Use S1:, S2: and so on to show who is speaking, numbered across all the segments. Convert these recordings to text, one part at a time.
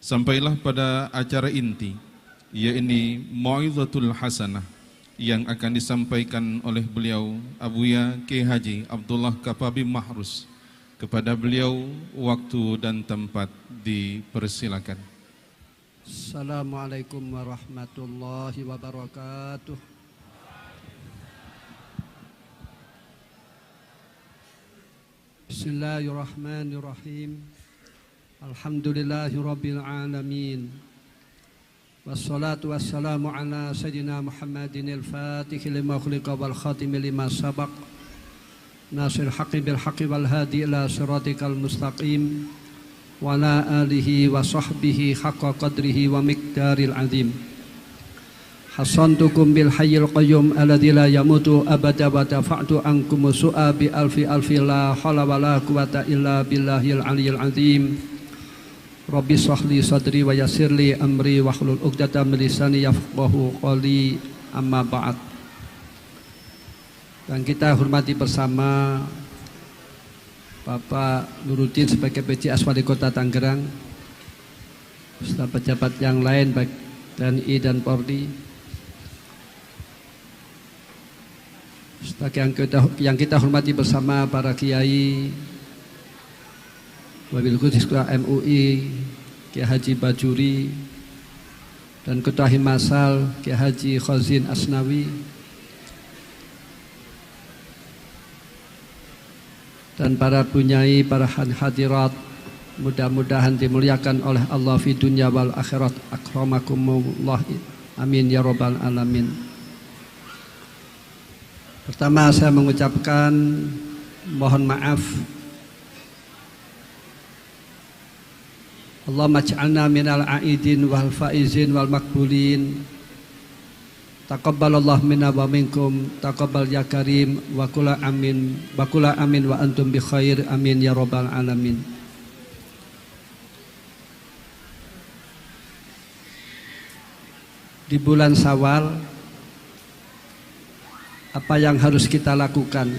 S1: Sampailah pada acara inti, yaitu Mau'izatul Hasanah, yang akan disampaikan oleh beliau Abuya Kiai Haji Abdullah Kapabi Mahrus. Kepada beliau waktu dan tempat dipersilakan.
S2: Assalamualaikum warahmatullahi wabarakatuh. Bismillahirrahmanirrahim. Alhamdulillahi rabbil alamin. Wassalatu wassalamu ala sayyidina Muhammadin al-Fatih lima khuliqa wal khatim lima sabaq. Nasir haqqi bil haqqi wal hadi ila siratikal mustaqim. Wa ala alihi wa sahbihi haqqa qadrihi wa miqdaril azim. Hasantukum bil hayyil qayyum alladzi la yamutu abada wa dafa'tu ankum su'a bi alfi la hawla wa la quwata illa billahil aliyyil azim. Rabbi shrahli sadri wa yassirli amri wahlul 'uqdatam min lisani yafqahu qawli, amma ba'd. Dan kita hormati bersama Bapak Nuruddin sebagai PJ Aswali Kota Tangerang, serta pejabat yang lain baik TNI dan Polri, serta yang kita hormati bersama para kiai, wabil khusus Ketua MUI Kiai Haji Bajuri dan Ketua Himasal Kiai Haji Khazin Asnawi, dan para punyai, para hadirat, mudah-mudahan dimuliakan oleh Allah fi dunya wal akhirat. Akramakumullah, amin ya rabbal alamin. Pertama saya mengucapkan mohon maaf. Allahumma ij'alna minal a'idin wal faizin wal makbulin. Taqabbalallahu minna wa minkum, taqabbal ya karim, wa kula amin wa antum bi khair, amin ya rabbal alamin. Di bulan Syawal, apa yang harus kita lakukan?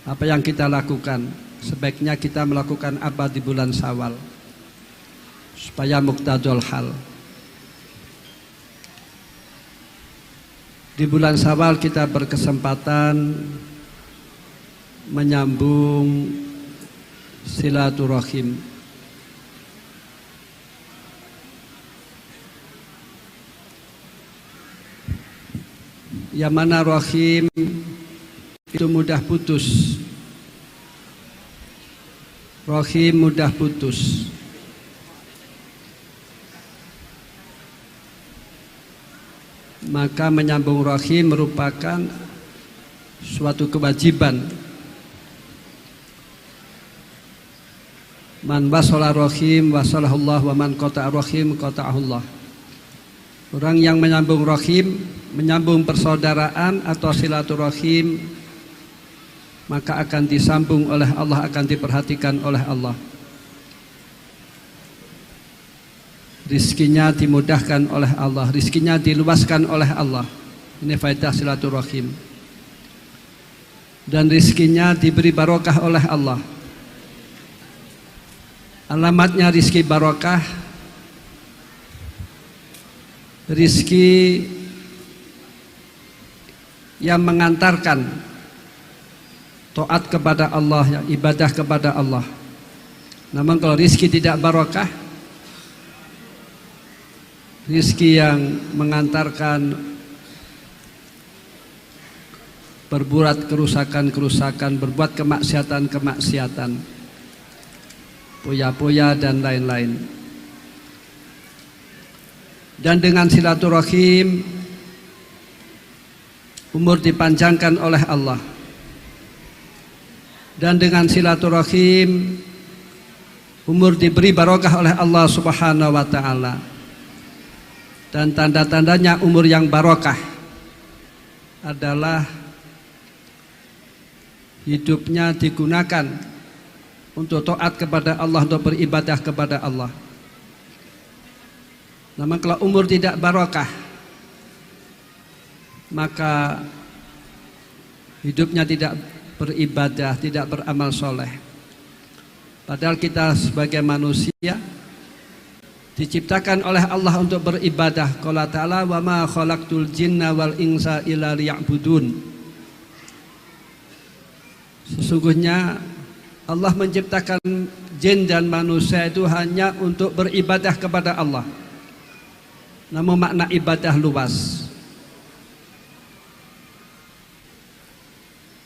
S2: Apa yang kita lakukan? Sebaiknya kita melakukan apa di bulan Syawal supaya muqtadul hal. Di bulan Syawal kita berkesempatan menyambung silaturahim. Yang mana rahim itu mudah putus. Rahim mudah putus. Maka menyambung rahim merupakan suatu kewajiban. Man wasala rahim wasalahullah, wa man qata'a rahim qata'ahullah. Orang yang menyambung rahim, menyambung persaudaraan atau silaturahim, maka akan disambung oleh Allah, akan diperhatikan oleh Allah. Rizkinya dimudahkan oleh Allah, rizkinya diluaskan oleh Allah. Ini faedah silaturahim. Dan rizkinya diberi barokah oleh Allah. Alamatnya rizki barokah, rizki yang mengantarkan taat kepada Allah, ibadah kepada Allah. Namun kalau rizki tidak barokah, rizki yang mengantarkan berbuat kerusakan-kerusakan, berbuat kemaksiatan-kemaksiatan, poya-poya dan lain-lain. Dan dengan silaturahim umur dipanjangkan oleh Allah. Dan dengan silaturahim umur diberi barokah oleh Allah Subhanahu wa taala. Dan tanda-tandanya umur yang barokah adalah hidupnya digunakan untuk taat kepada Allah, untuk beribadah kepada Allah. Namun kalau umur tidak barokah, maka hidupnya tidak beribadah, tidak beramal soleh. Padahal kita sebagai manusia diciptakan oleh Allah untuk beribadah. Qala ta'ala wa ma khalaqtul jinna wal insa illa liya'budun. Sesungguhnya Allah menciptakan jin dan manusia itu hanya untuk beribadah kepada Allah. Namun makna ibadah luas.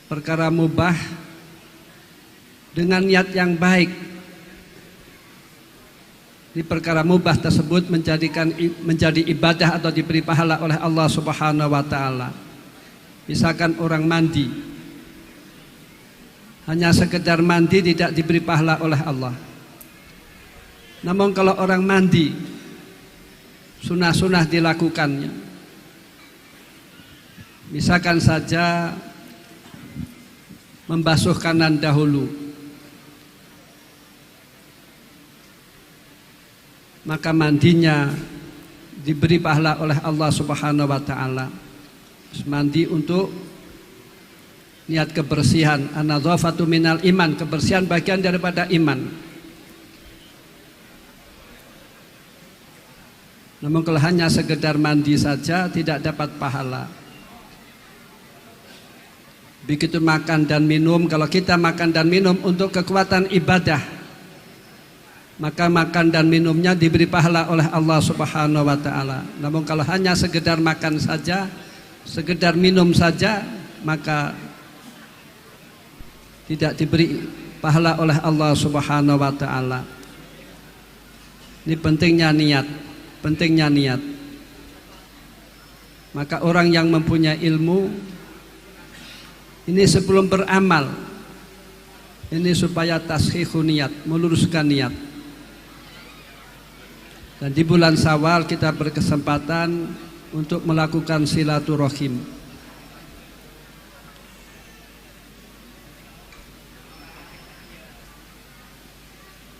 S2: Perkara mubah dengan niat yang baik. Di perkara mubah tersebut menjadi ibadah atau diberi pahala oleh Allah Subhanahu wa taala. Misalkan orang mandi, hanya sekedar mandi tidak diberi pahala oleh Allah. Namun kalau orang mandi, sunah-sunah dilakukannya. Misalkan saja membasuh kanan dahulu, maka mandinya diberi pahala oleh Allah Subhanahu wa taala. Mandi untuk niat kebersihan, an-nadzafatu minal iman, kebersihan bagian daripada iman. Namun kalau hanya sekedar mandi saja tidak dapat pahala. Begitu makan dan minum, kalau kita makan dan minum untuk kekuatan ibadah, maka makan dan minumnya diberi pahala oleh Allah Subhanahu wa taala. Namun kalau hanya sekedar makan saja, sekedar minum saja, maka tidak diberi pahala oleh Allah Subhanahu wa taala. Ini pentingnya niat, pentingnya niat. Maka orang yang mempunyai ilmu ini sebelum beramal, ini supaya tashihu niat, meluruskan niat. Dan di bulan Syawal kita berkesempatan untuk melakukan silaturahim.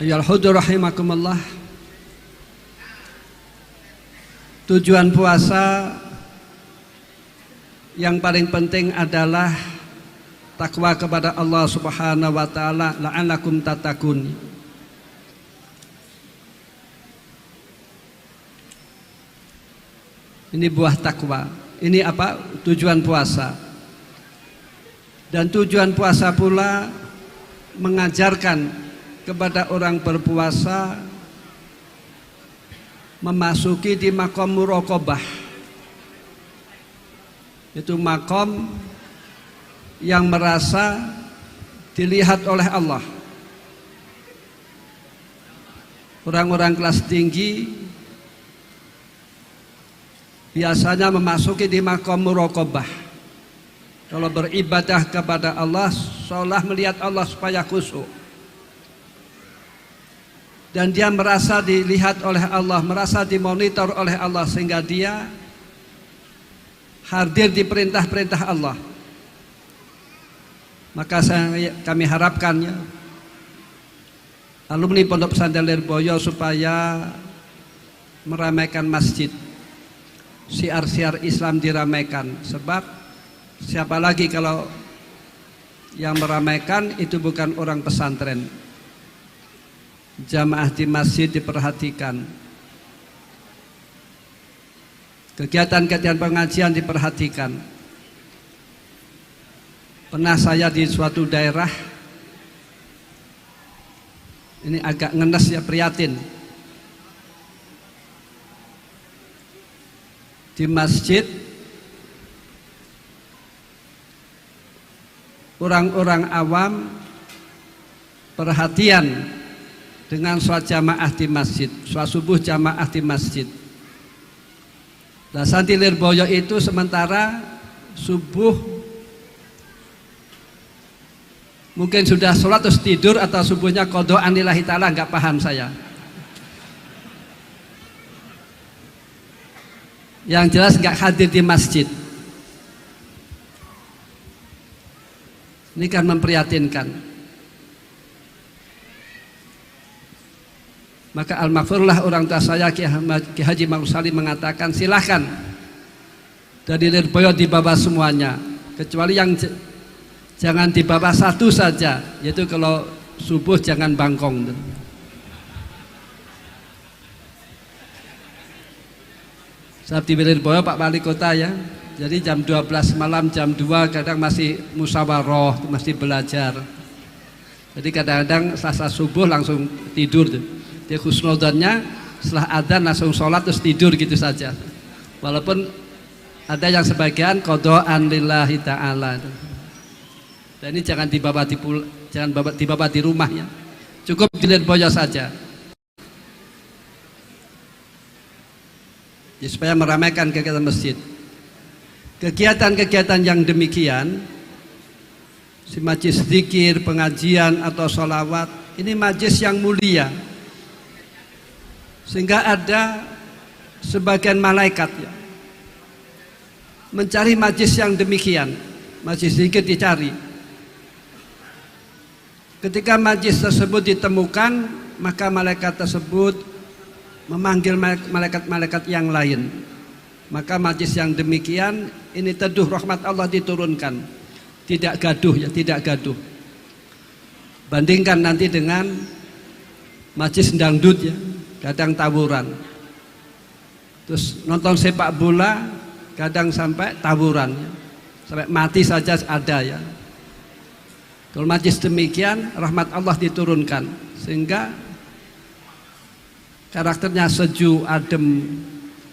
S2: Ayyuhal hudur rahimakumullah. Tujuan puasa yang paling penting adalah takwa kepada Allah Subhanahu wa taala, la'allakum tattaqun. Ini buah takwa. Ini apa? Tujuan puasa. Dan tujuan puasa pula mengajarkan kepada orang berpuasa memasuki di makom muraqabah. Itu makom yang merasa dilihat oleh Allah. Orang-orang kelas tinggi biasanya memasuki di makom muraqabah. Kalau beribadah kepada Allah, seolah melihat Allah supaya khusyuk. Dan dia merasa dilihat oleh Allah, merasa dimonitor oleh Allah, sehingga dia hadir di perintah-perintah Allah. Maka kami harapkan ya, alumni Pondok Pesantren Lirboyo supaya meramaikan masjid, syiar-syiar Islam diramaikan. Sebab siapa lagi kalau yang meramaikan itu bukan orang pesantren. Jamaah di masjid diperhatikan, kegiatan-kegiatan pengajian diperhatikan. Pernah saya di suatu daerah, ini agak ngenes ya, prihatin. Di masjid orang-orang awam perhatian dengan sholat jamaah di masjid, sholat subuh jamaah di masjid. Nah, Santri Lirboyo itu sementara subuh mungkin sudah sholat terus tidur, atau subuhnya qadhaan lillahi ta'ala, nggak paham saya. Yang jelas nggak hadir di masjid. Ini kan memprihatinkan. Maka al-maghfurlah orang tua saya Ki Haji Ma'ruf Salim mengatakan, silahkan dari Lirboyo dibawa semuanya, kecuali yang jangan dibawa satu saja, yaitu kalau subuh jangan bangkong. Saya di Lirboyo Pak Wali Kota ya. Jadi jam 12 malam, jam 2 kadang masih musyawarah, masih belajar. Jadi kadang-kadang selasa subuh langsung tidur tuh. Dia husnudzonnya setelah adzan langsung sholat terus tidur gitu saja. Walaupun ada yang sebagian qadhaan lillahi ta'ala. Dan ini jangan dibawa di rumah ya. Cukup di Lirboyo saja. Ya, supaya meramaikan kegiatan masjid. Kegiatan-kegiatan yang demikian, si majlis zikir, pengajian atau sholawat, ini majlis yang mulia. Sehingga ada sebagian malaikat ya, mencari majlis yang demikian. Majlis zikir dicari. Ketika majlis tersebut ditemukan, maka malaikat tersebut memanggil malaikat-malaikat yang lain. Maka majlis yang demikian ini teduh rahmat Allah diturunkan. Tidak gaduh ya, tidak gaduh. Bandingkan nanti dengan majlis dangdut ya, kadang tawuran. Terus nonton sepak bola kadang sampai tawuran ya. Sampai mati saja ada ya. Kalau majlis demikian rahmat Allah diturunkan sehingga karakternya sejuk, adem.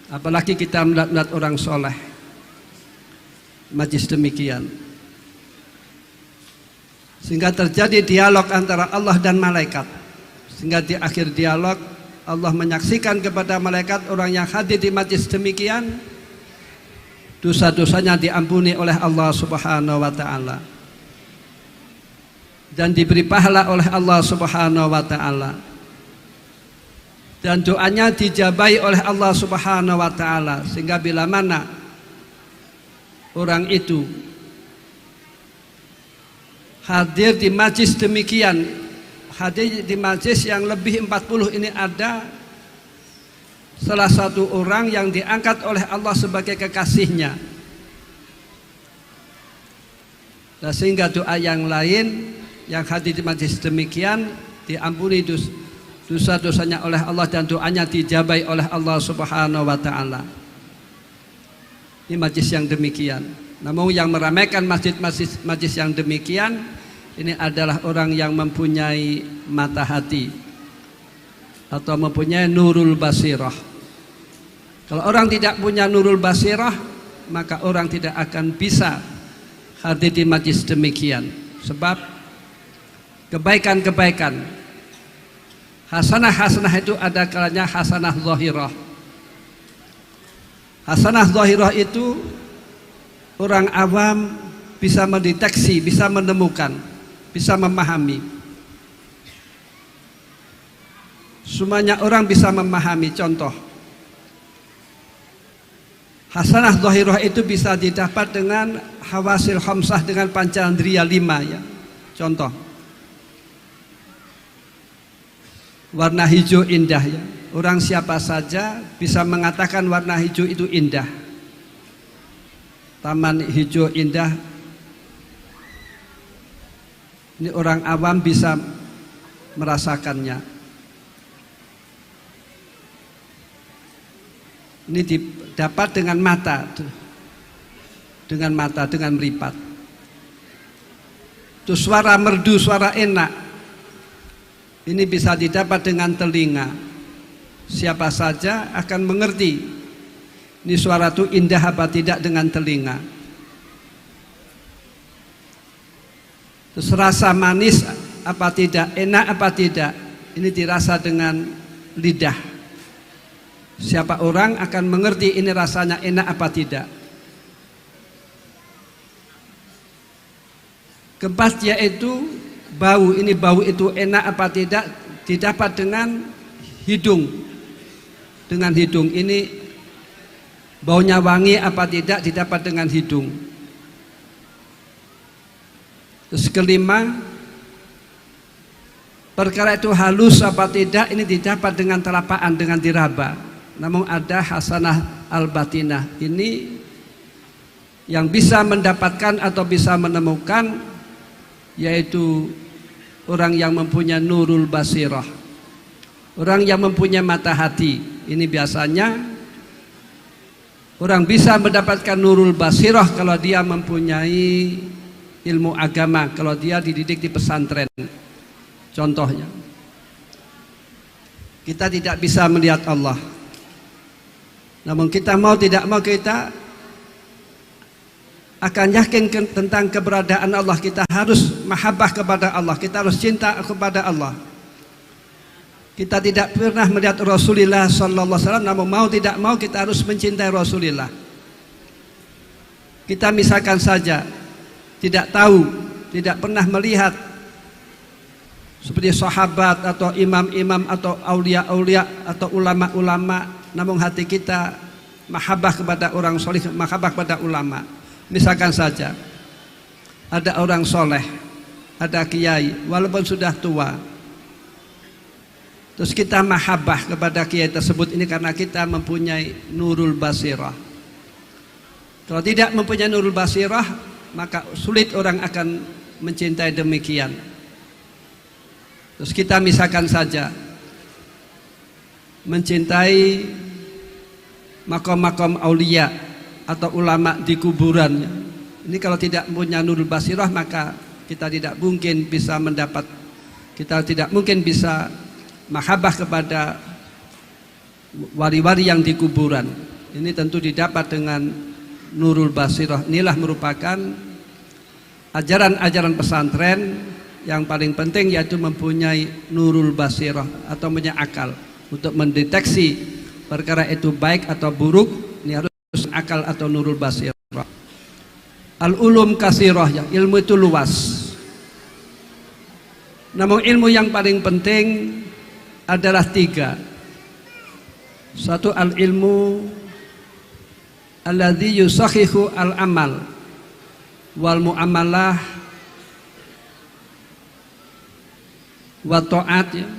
S2: Apalagi kita melihat orang soleh. Majlis demikian. Sehingga terjadi dialog antara Allah dan malaikat. Sehingga di akhir dialog Allah menyaksikan kepada malaikat orang yang hadir di majlis demikian, dosa-dosanya diampuni oleh Allah Subhanahu wa taala. Dan diberi pahala oleh Allah Subhanahu wa taala. Dan doanya dijabai oleh Allah Subhanahu wa taala, sehingga bila mana orang itu hadir di majlis demikian, hadir di majlis yang lebih 40, ini ada salah satu orang yang diangkat oleh Allah sebagai kekasihnya. Nah, sehingga doa yang lain yang hadir di majlis demikian diampuni dosa-dosanya oleh Allah dan doanya dijabai oleh Allah Subhanahu wa taala. Ini majlis yang demikian. Namun yang meramaikan majlis yang demikian ini adalah orang yang mempunyai mata hati atau mempunyai nurul basirah. Kalau orang tidak punya nurul basirah, maka orang tidak akan bisa hadir di majlis demikian. Sebab kebaikan-kebaikan, hasanah-hasanah itu ada kalanya hasanah zahirah. Hasanah zahirah itu orang awam bisa mendeteksi, bisa menemukan, bisa memahami. Semuanya orang bisa memahami. Contoh, hasanah zahirah itu bisa didapat dengan hawasil khamsah, dengan pancandriya 5 ya. Contoh, warna hijau indah ya. Orang siapa saja bisa mengatakan warna hijau itu indah. Taman hijau indah. Ini orang awam bisa merasakannya. Ini didapat dengan mata. Dengan mata, dengan meripat. Itu suara merdu, suara enak. Ini bisa didapat dengan telinga. Siapa saja akan mengerti ini suara itu indah apa tidak dengan telinga. Terus rasa manis apa tidak, enak apa tidak, ini dirasa dengan lidah. Siapa orang akan mengerti ini rasanya enak apa tidak. Keempat yaitu bau, ini bau itu enak apa tidak didapat dengan hidung. Dengan hidung ini baunya wangi apa tidak didapat dengan hidung. Terus kelima, perkara itu halus apa tidak ini didapat dengan telapaan, dengan diraba. Namun ada hasanah al-batinah, ini yang bisa mendapatkan atau bisa menemukan, yaitu orang yang mempunyai nurul basirah, orang yang mempunyai mata hati. Ini biasanya Orang bisa mendapatkan nurul basirah kalau dia mempunyai ilmu agama, kalau dia dididik di pesantren. Contohnya, kita tidak bisa melihat Allah, namun kita mau tidak mau kita akan yakin tentang keberadaan Allah. Kita harus mahabbah kepada Allah, kita harus cinta kepada Allah. Kita tidak pernah melihat Rasulullah sallallahu alaihi wasallam, namun mau tidak mau kita harus mencintai Rasulullah. Kita misalkan saja tidak tahu, tidak pernah melihat seperti sahabat atau imam-imam atau aulia-aulia atau ulama-ulama, namun hati kita mahabbah kepada orang soleh, mahabbah kepada ulama. Misalkan saja ada orang soleh, ada kiai walaupun sudah tua, terus kita mahabbah kepada kiai tersebut, ini karena kita mempunyai nurul basirah. Kalau tidak mempunyai nurul basirah, maka sulit orang akan mencintai demikian. Terus kita misalkan saja mencintai makom-makom aulia atau ulama di kuburan. Ini kalau tidak punya nurul basirah, maka kita tidak mungkin bisa mendapat, kita tidak mungkin bisa mahabbah kepada wali-wali yang di kuburan. Ini tentu didapat dengan nurul basirah. Inilah merupakan ajaran-ajaran pesantren yang paling penting, yaitu mempunyai nurul basirah atau punya akal untuk mendeteksi perkara itu baik atau buruk. Ini harus akal atau nurul basirah. Al-ulum kasirah, ya, ilmu itu luas. Namun ilmu yang paling penting adalah 3. Satu, al-ilmu alladzi yusakhihu al-amal wal muamalah wa ta'at, ya,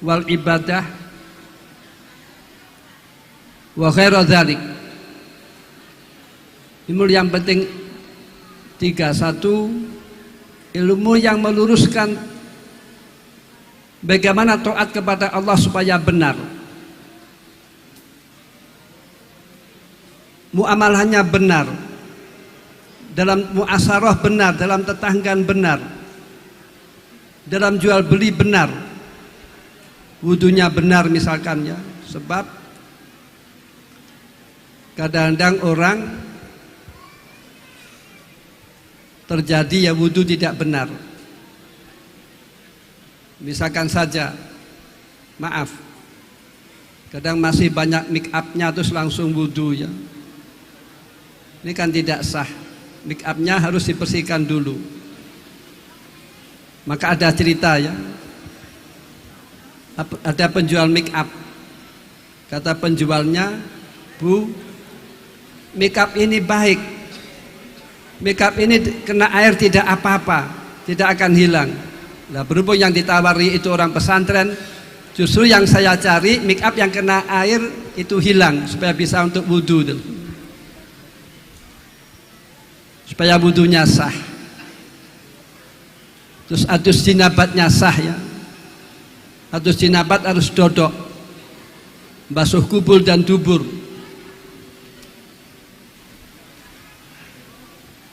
S2: wal ibadah wa ghairu dzalik. Ilmu yang penting 3. Satu, ilmu yang meluruskan bagaimana taat kepada Allah supaya benar, muamalahnya benar, dalam muasarah benar, dalam tetanggaan benar, dalam jual beli benar, wudunya benar misalkan, ya. Sebab kadang-kadang orang terjadi ya wudu tidak benar. Misalkan saja, maaf, kadang masih banyak make upnya terus langsung wudu, ya. Ini kan tidak sah. Make upnya harus dibersihkan dulu. Maka ada cerita, ya, ada penjual make up. Kata penjualnya, "Bu, make up ini baik. Make up ini kena air tidak apa-apa, tidak akan hilang." Nah, berhubung yang ditawari itu orang pesantren, justru yang saya cari make up yang kena air itu hilang supaya bisa untuk wudu, supaya wudunya sah. Terus adus jinabatnya sah, ya. Adus jinabat harus dodok, basuh kubul dan dubur.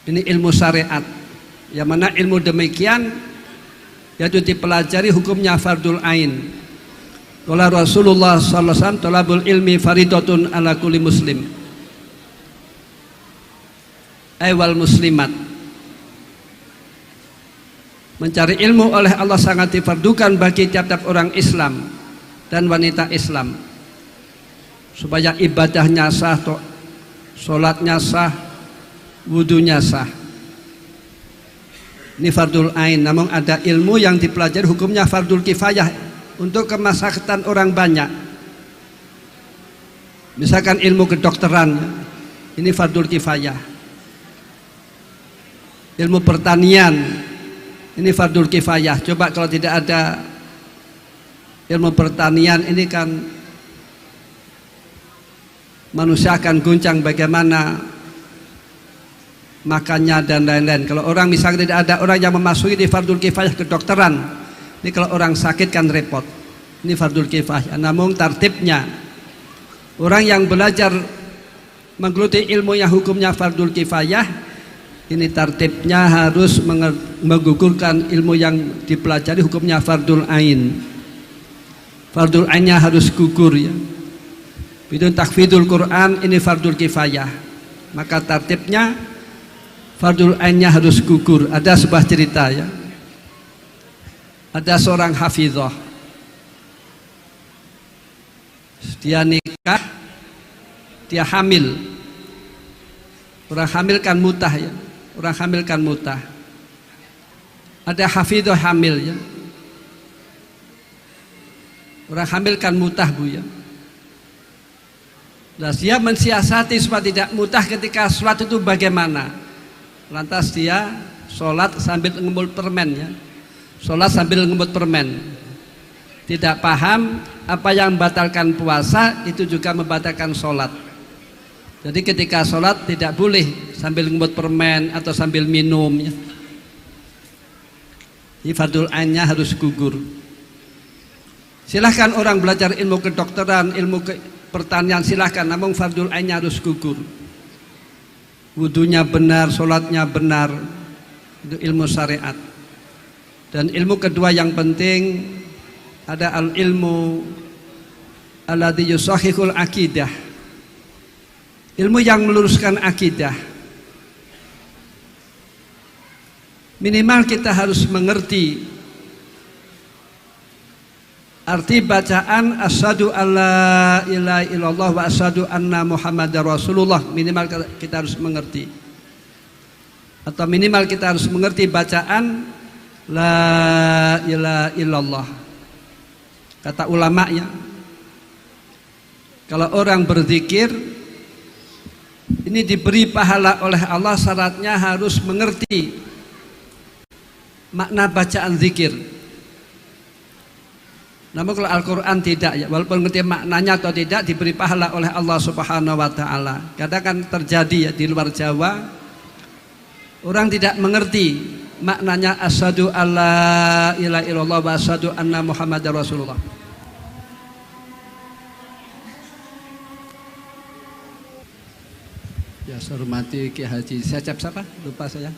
S2: Ini ilmu syariat, yang mana ilmu demikian yaitu dipelajari hukumnya fardul ain. Qala Rasulullah sallallahu alaihi wasallam, talabul ilmi faridatun ala kulli muslim wal muslimat. Mencari ilmu oleh Allah sangat difardukan bagi tiap-tiap orang Islam dan wanita Islam, supaya ibadahnya sah, sholatnya sah, wudunya sah. Ini fardul ain. Namun ada ilmu yang dipelajari hukumnya fardul kifayah untuk kemaslahatan orang banyak. Misalkan ilmu kedokteran, ini fardul kifayah. Ilmu pertanian, ini fardul kifayah. Coba kalau tidak ada ilmu pertanian, ini kan manusia akan guncang bagaimana makannya dan lain-lain. Kalau orang misalnya tidak ada orang yang memasuki di fardul kifayah kedokteran, ini kalau orang sakit kan repot. Ini fardul kifayah. Namun tartibnya, orang yang belajar menggeluti ilmu yang hukumnya fardul kifayah, ini tartibnya harus menggugurkan ilmu yang dipelajari hukumnya fardul ain. Fardul ainnya harus gugur ya. Bidun takfidul Quran ini fardul kifayah. Maka tartibnya fardul ainnya harus gugur. Ada sebuah cerita ya. Ada seorang hafizah. Dia nikah, dia hamil. Orang hamil kan mutah ya. Orang hamil kan mutah. Ada hafizah hamil ya. Orang hamil kan mutah bu ya. Nah, dia mensiasati supaya tidak mutah ketika sholat itu bagaimana. Lantas dia sholat sambil ngemut permen ya. Sholat sambil ngemut permen. Tidak paham apa yang membatalkan puasa itu juga membatalkan sholat. Jadi ketika sholat tidak boleh sambil ngemut permen atau sambil minum ya. Ini fardul ainnya harus gugur. Silahkan orang belajar ilmu kedokteran, ilmu pertanian silahkan, namun fardul ainnya harus gugur. Wudunya benar, sholatnya benar, itu ilmu syariat. Dan ilmu kedua yang penting ada al-ilmu alladzi yusahhihul akidah, ilmu yang meluruskan akidah. Minimal kita harus mengerti arti bacaan asyhadu alla ilaha illallah wa asyhadu anna muhammadar rasulullah. Minimal kita harus mengerti, atau minimal kita harus mengerti bacaan la ilaha illallah. Kata ulama ya, kalau orang berzikir ini diberi pahala oleh Allah, syaratnya harus mengerti makna bacaan zikir. Namun kalau Al-Quran tidak ya, walaupun ngerti maknanya atau tidak, diberi pahala oleh Allah Subhanahu wa Ta'ala. Kadang kan terjadi ya di luar Jawa, orang tidak mengerti maknanya asyhadu alla ilaha illallah wa asyhadu anna muhammadar rasulullah. Ya, saya hormati Ki Haji. Saya cap siapa? Lupa saya.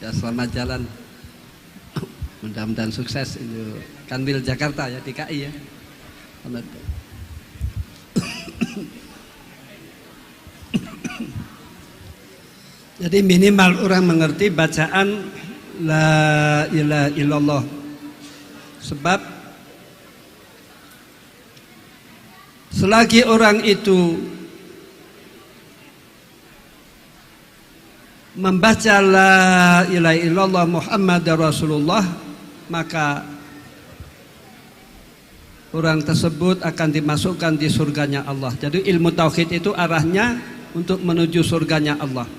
S2: Ya, selamat jalan. Mudah-mudahan sukses itu Kanwil Jakarta ya, DKI ya. Jadi minimal orang mengerti bacaan la ilaha illallah. Sebab selagi orang itu membaca la ilaha illallah Muhammadar Rasulullah, maka orang tersebut akan dimasukkan di surganya Allah. Jadi ilmu tauhid itu arahnya untuk menuju surganya Allah.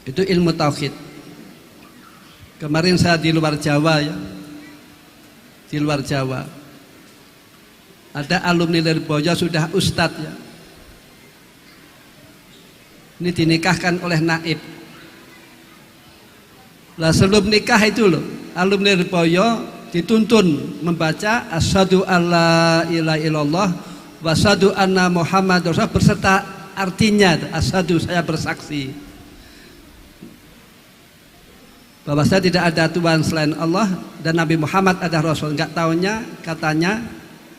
S2: Itu ilmu tauhid. Kemarin saya di luar Jawa ya. Di luar Jawa. Ada alumni dari Boja sudah ustadz ya. Ini dinikahkan oleh naib. Lah sebelum nikah itu loh, alumni Ripoyo dituntun membaca asyhadu alla ilaha illallah wa asyhadu anna muhammadar rasulullah berserta artinya asyhadu, saya bersaksi bahwa saya tidak ada Tuhan selain Allah dan Nabi Muhammad adalah Rasul. Enggak taunya katanya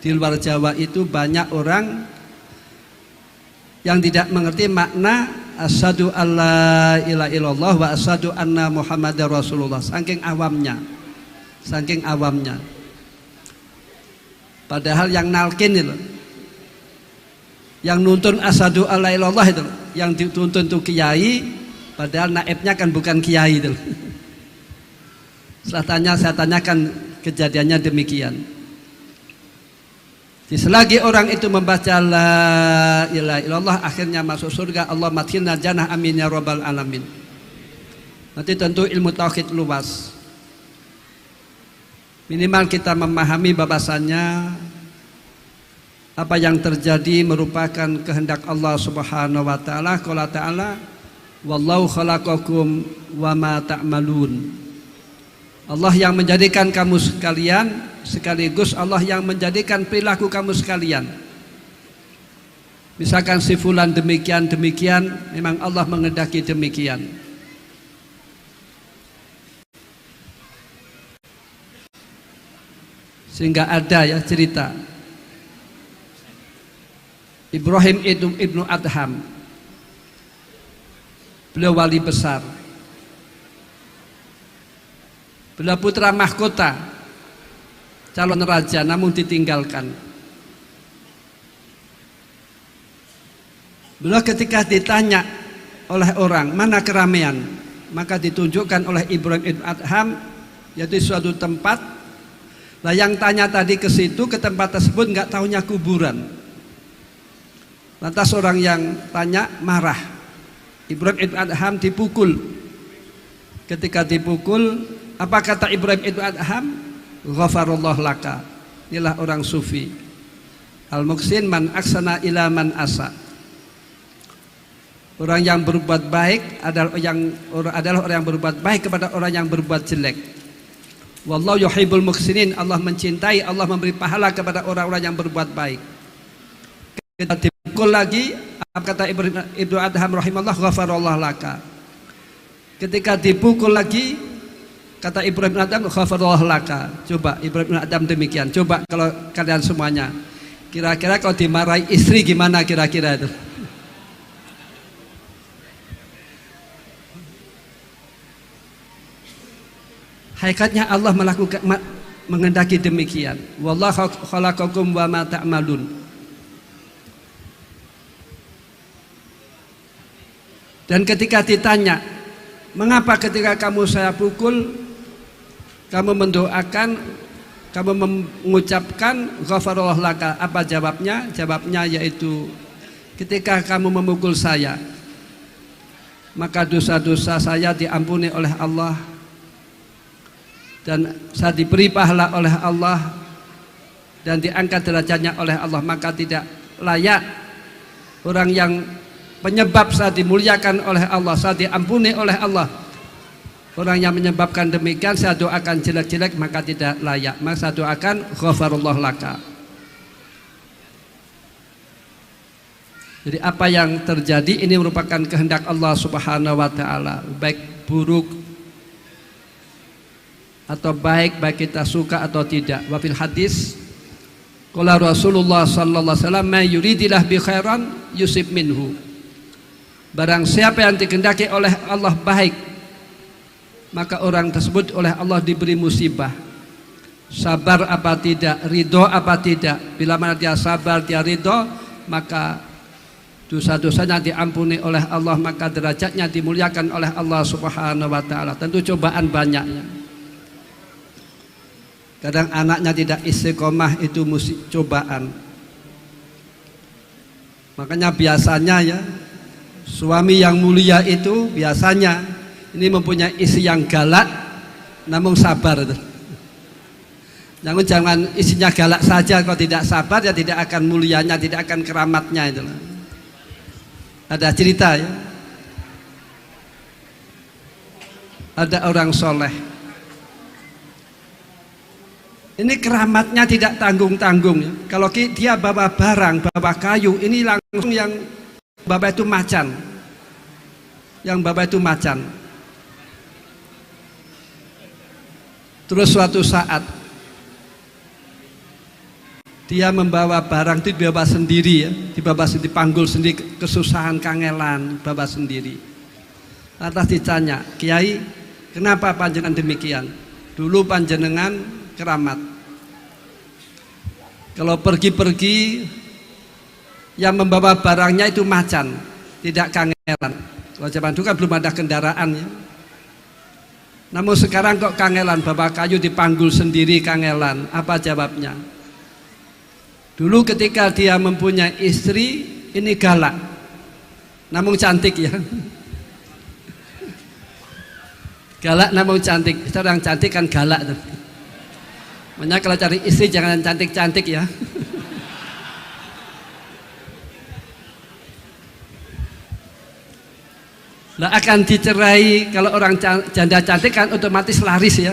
S2: di luar Jawa itu banyak orang yang tidak mengerti makna asyhadu alla ilaha illallah wa asyhadu anna muhammadar rasulullah. Saking awamnya. Padahal yang nalkin itu, yang nuntun asyhadu alla ilaha illallah itu, yang dituntun itu kiai, padahal naibnya kan bukan kiai itu. Saya tanyakan kejadiannya demikian. Selagi orang itu membaca la ilaha illallah akhirnya masuk surga. Allah mathilna jannah, amin ya rabbal alamin. Nanti tentu ilmu tauhid luas. Minimal kita memahami bahwasannya apa yang terjadi merupakan kehendak Allah Subhanahu wa taala. Qala ta'ala wallahu khalaqakum wa ma ta'malun. Allah yang menjadikan kamu sekalian, sekaligus Allah yang menjadikan perilaku kamu sekalian. Misalkan si fulan demikian, memang Allah mengendaki demikian. Sehingga ada ya cerita Ibrahim ibnu Adham, beliau wali besar, beliau putra mahkota, calon raja namun ditinggalkan. Beliau ketika ditanya oleh orang mana keramaian, maka ditunjukkan oleh Ibrahim ibnu Adham yaitu suatu tempat. Nah yang tanya tadi ke situ, ke tempat tersebut nggak tahunya kuburan. Lantas orang yang tanya marah. Ibrahim ibnu Adham dipukul. Ketika dipukul, apa kata Ibrahim ibnu Adham? Ghafarallah laka. Inilah orang sufi. Al-muhsin man aksana ila man asa. Orang yang berbuat baik adalah orang yang berbuat baik kepada orang yang berbuat jelek. Wallahu yuhibbul muhsinin. Allah mencintai, Allah memberi pahala kepada orang-orang yang berbuat baik. Ketika dipukul lagi, apa kata Ibnu Adham rahimahullah? Ghafarallah laka. Ketika dipukul lagi, kata Ibrahim bin Adham, ghafarallah laka. Coba Ibrahim bin Adham demikian. Coba kalau kalian semuanya, kira-kira kalau dimarahi istri gimana kira-kira itu? Hakikatnya Allah mengendaki demikian. Wallahu khalaqakum wa ma ta'malun. Dan ketika ditanya, mengapa ketika kamu saya pukul, kamu mendoakan, kamu mengucapkan ghafarallah laka? Apa jawabnya? Jawabnya yaitu ketika kamu memukul saya, maka dosa-dosa saya diampuni oleh Allah, dan saya diberi pahala oleh Allah dan diangkat derajatnya oleh Allah. Maka tidak layak orang yang penyebab saya dimuliakan oleh Allah, saya diampuni oleh Allah. Orang yang menyebabkan demikian saya doakan jelek-jelek, maka tidak layak. Maka saya doakan ghafarallah laka. Jadi apa yang terjadi ini merupakan kehendak Allah Subhanahu wa taala, baik buruk atau baik kita suka atau tidak. Wa fil hadis qala Rasulullah sallallahu alaihi wasallam may yuridillah bi khairan yusib minhu. Barang siapa yang dikehendaki oleh Allah baik, maka orang tersebut oleh Allah diberi musibah. Sabar apa tidak, ridho apa tidak. Bila mana dia sabar, dia ridho, maka dosa-dosanya diampuni oleh Allah, maka derajatnya dimuliakan oleh Allah Subhanahu wa taala. Tentu cobaan banyaknya. Kadang anaknya tidak istiqomah, itu cobaan. Makanya biasanya ya, suami yang mulia itu biasanya ini mempunyai istri yang galak namun sabar. Namun jangan isinya galak saja, kalau tidak sabar ya tidak akan mulianya, tidak akan keramatnya itu. Ada cerita ya. Ada orang soleh. Ini keramatnya tidak tanggung-tanggung ya. Kalau dia bawa barang, bawa kayu, ini langsung yang bawa itu macan. Yang bawa itu macan. Terus suatu saat dia membawa barang itu dibawa sendiri ya, dibawa sendiri, dipanggul sendiri, kesusahan kangelan, bawa sendiri. Lantas ditanya, Kiai, kenapa panjenengan demikian? Dulu panjenengan keramat. Kalau pergi-pergi yang membawa barangnya itu macan, tidak kangelan. Kalau zaman dulu kan belum ada kendaraan ya. Namun sekarang kok kangelan, bawa kayu dipanggul sendiri kangelan. Apa jawabnya? Dulu ketika dia mempunyai istri, ini galak, namun cantik ya. Galak namun cantik. Orang cantik kan galak tuh. Makanya kalau cari istri jangan cantik-cantik ya. Lah akan dicerai kalau orang janda cantik kan otomatis laris ya.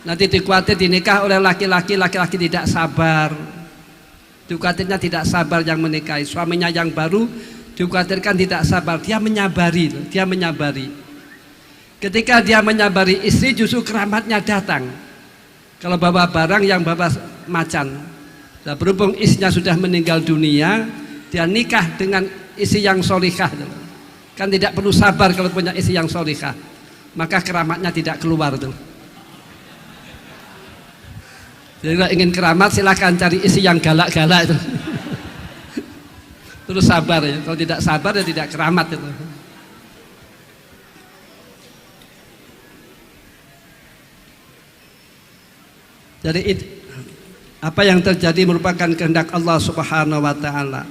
S2: Nanti dikhawatir dinikah oleh laki-laki tidak sabar. Dikhawatirnya tidak sabar yang menikahi. Suaminya yang baru dikhawatirkan tidak sabar. Dia menyabari. Ketika dia menyabari istri, justru keramatnya datang. Kalau bawa barang yang bawa macan. Nah, berhubung istrinya sudah meninggal dunia, dia nikah dengan istri yang solihah. Kan tidak perlu sabar kalau punya istri yang solihah. Maka keramatnya tidak keluar tuh. Jadi kalau ingin keramat silakan cari istri yang galak-galak itu. Terus sabar ya. Kalau tidak sabar ya tidak keramat itu. Jadi apa yang terjadi merupakan kehendak Allah Subhanahu wa taala.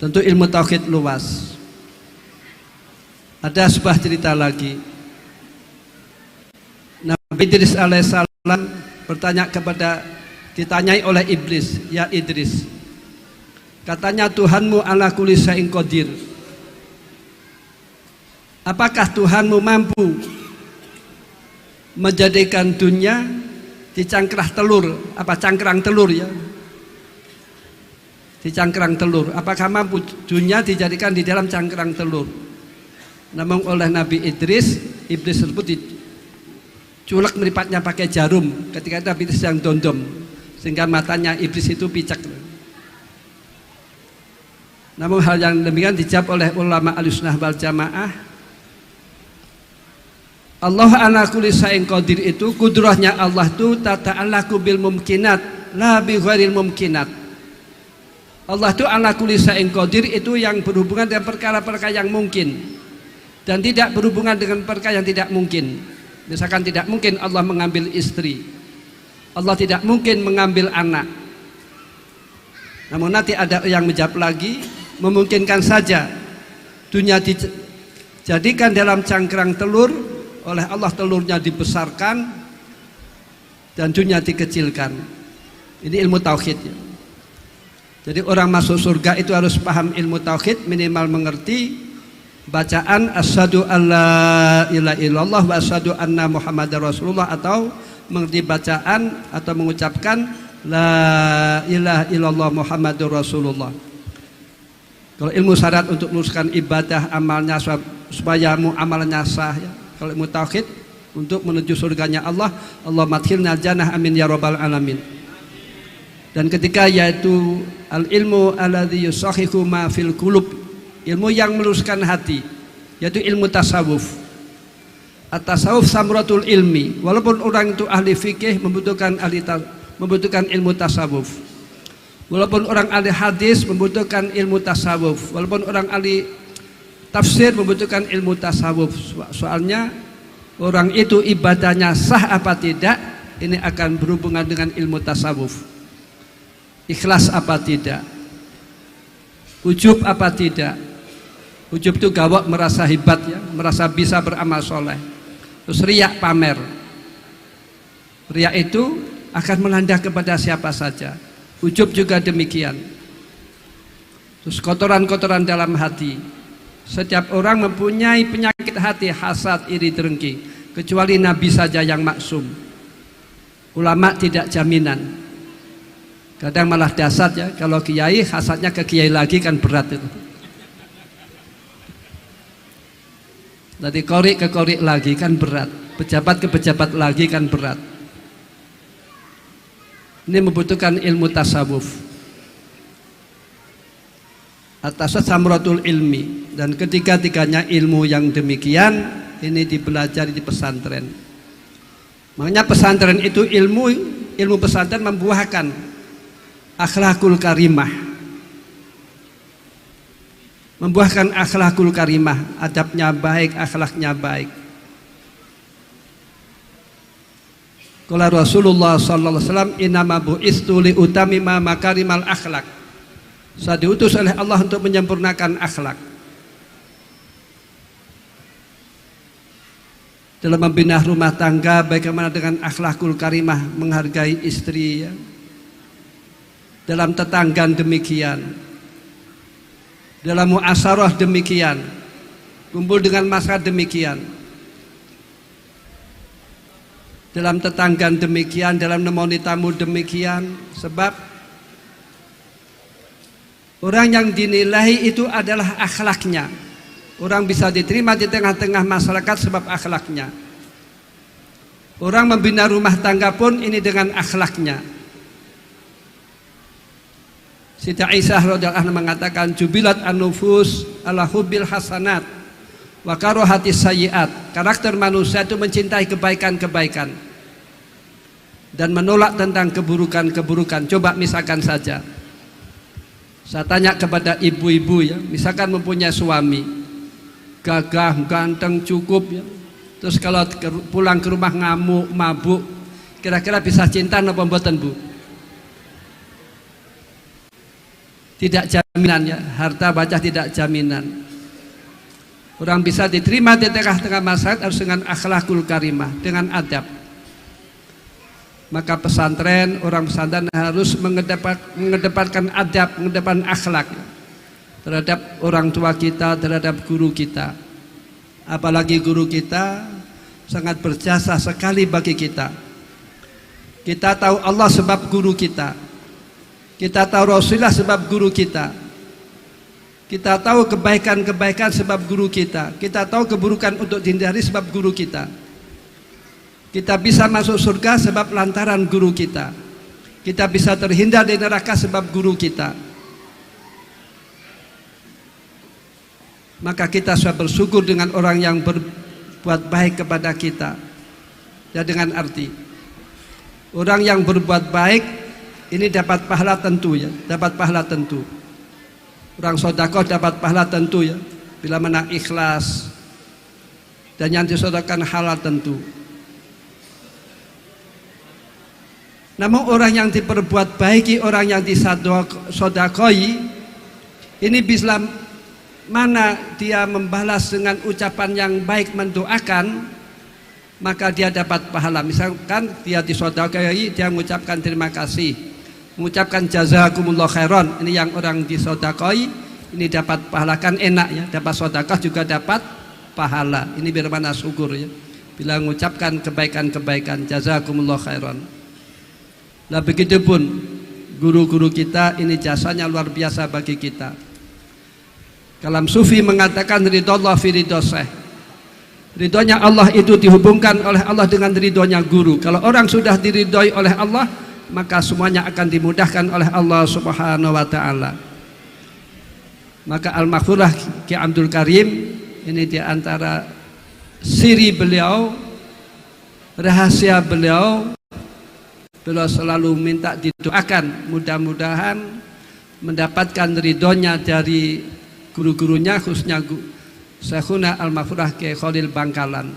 S2: Tentu ilmu tauhid luas. Ada sebuah cerita lagi. Nabi Idris alaihissalam ditanyai oleh iblis, ya Idris, katanya Tuhanmu ala kulli syai'in qadir. Apakah Tuhanmu mampu menjadikan dunia di cangkrang telur ya? Di cangkrang telur. Apakah mampu dunia dijadikan di dalam cangkrang telur? Namun oleh Nabi Idris, iblis tersebut culak meripatnya pakai jarum ketika Nabi Idris sedang dondom, sehingga matanya iblis itu picak. Namun hal yang demikian dijawab oleh ulama Ahlussunnah wal Jamaah. Allah ala kulli syai'in qadir itu kudrahnya Allah itu tata'allaqu bil mumkinat la bi ghairil mumkinat. Allah itu ala kulli syai'in qadir itu yang berhubungan dengan perkara-perkara yang mungkin dan tidak berhubungan dengan perkara yang tidak mungkin. Misalkan tidak mungkin Allah mengambil istri, Allah tidak mungkin mengambil anak. Namun nanti ada yang menjawab lagi, memungkinkan saja dunia dijadikan dalam cangkrang telur, oleh Allah telurnya dibesarkan dan dunia dikecilkan. Ini ilmu tauhid ya. Jadi orang masuk surga itu harus paham ilmu tauhid, minimal mengerti bacaan asyhadu alla ilaha illallah wa asyhadu anna muhammadar rasulullah, atau mengerti bacaan atau mengucapkan la ilaha illallah muhammadur rasulullah. Kalau ilmu syarat untuk meluruskan ibadah amalnya supaya amalnya sah ya. Kalau ilmu tauhid untuk menuju surganya Allah, Allahumma adkhilna jannah amin ya rabbal alamin. Dan ketika yaitu al ilmu alladzi yusahihu ma fil qulub, ilmu yang meluruskan hati, yaitu ilmu tasawuf. At-tasawuf samratul ilmi. Walaupun orang itu ahli fikih membutuhkan ilmu tasawuf. Walaupun orang ahli hadis membutuhkan ilmu tasawuf. Walaupun orang ahli tafsir membutuhkan ilmu tasawuf. Soalnya orang itu ibadahnya sah apa tidak, ini akan berhubungan dengan ilmu tasawuf. Ikhlas apa tidak, ujub apa tidak. Ujub itu gawak merasa hebat ya, merasa bisa beramal soleh. Terus riak pamer. Riak itu akan melanda kepada siapa saja. Ujub juga demikian. Terus kotoran-kotoran dalam hati. Setiap orang mempunyai penyakit hati, hasad, iri, dengki, kecuali Nabi saja yang maksum. Ulama tidak jaminan. Kadang malah dasar ya, kalau kiai hasadnya ke kiai lagi kan berat itu. Nanti korik ke korik lagi kan berat, pejabat ke pejabat lagi kan berat. Ini membutuhkan ilmu tasawuf. At-tasawuf samratul ilmi, dan ketiga-tiganya ilmu yang demikian ini dipelajari di pesantren. Makanya pesantren itu ilmu pesantren membuahkan akhlakul karimah. Membuahkan akhlakul karimah, adabnya baik, akhlaknya baik. Qala Rasulullah sallallahu alaihi wasallam, innama bu'istu li utamima makarimal akhlak. Saya diutus oleh Allah untuk menyempurnakan akhlak. Dalam membina rumah tangga, bagaimana dengan akhlakul karimah, menghargai istri ya. Dalam tetanggan demikian. Dalam muasyarah demikian, kumpul dengan masyarakat demikian. dalam tetanggan demikian, dalam nemoni tamu demikian. Sebab orang yang dinilai itu adalah akhlaknya. Orang bisa diterima di tengah-tengah masyarakat sebab akhlaknya. Orang membina rumah tangga pun ini dengan akhlaknya. Siti Aisyah radhiyallahu anha mengatakan, jubilat an-nufus ala hubbil hasanat wa karahatis sayyiat. Karakter manusia itu mencintai kebaikan-kebaikan dan menolak tentang keburukan-keburukan. Coba misalkan saja, saya tanya kepada ibu-ibu ya, misalkan mempunyai suami gagah, ganteng, cukup ya, terus kalau pulang ke rumah ngamuk, mabuk, kira-kira bisa cinta apa mboten, Bu? Tidak jaminan ya, harta wajah tidak jaminan. Orang bisa diterima di tengah-tengah masyarakat harus dengan akhlakul karimah, dengan adab. Maka pesantren, orang pesantren harus mengedepankan adab, mengedepankan akhlak terhadap orang tua kita, terhadap guru kita. Apalagi guru kita sangat berjasa sekali bagi kita. Kita tahu Allah sebab guru kita. Kita tahu Rasulullah sebab guru kita. Kita tahu kebaikan-kebaikan sebab guru kita. Kita tahu keburukan untuk dihindari sebab guru kita. Kita bisa masuk surga sebab lantaran guru kita. Kita bisa terhindar dari neraka sebab guru kita. Maka kita sudah bersyukur dengan orang yang berbuat baik kepada kita. Ya, dengan arti orang yang berbuat baik ini dapat pahala tentu ya, dapat pahala tentu. Orang sedekah dapat pahala tentu ya, bila mana ikhlas dan yang disedekahkan halal tentu. Namun orang yang diperbuat baiki, orang yang disodakoi, ini bisa mana dia membalas dengan ucapan yang baik, mendoakan, maka dia dapat pahala. Misalkan dia disodakoi, dia mengucapkan terima kasih, mengucapkan jazakumullah khairan, ini yang orang disodakoi, ini dapat pahala, kan enak ya, dapat sodakah juga dapat pahala. Ini bermana syukur ya, bila mengucapkan kebaikan-kebaikan, jazakumullah khairan. Nah begitu pun guru-guru kita, ini jasanya luar biasa bagi kita. Kalam sufi mengatakan ridhollah fi ridhoseh. Ridhonya Allah itu dihubungkan oleh Allah dengan ridhonya guru. Kalau orang sudah diridhoi oleh Allah, maka semuanya akan dimudahkan oleh Allah Subhanahu wa ta'ala. Maka Al-Maghfurah Ki Abdul Karim ini diantara siri beliau, rahasia beliau, beliau selalu minta didoakan, mudah-mudahan mendapatkan ridhonya dari guru-gurunya, khususnya Syekhuna Al-Maghfurah Ki Khalil Bangkalan.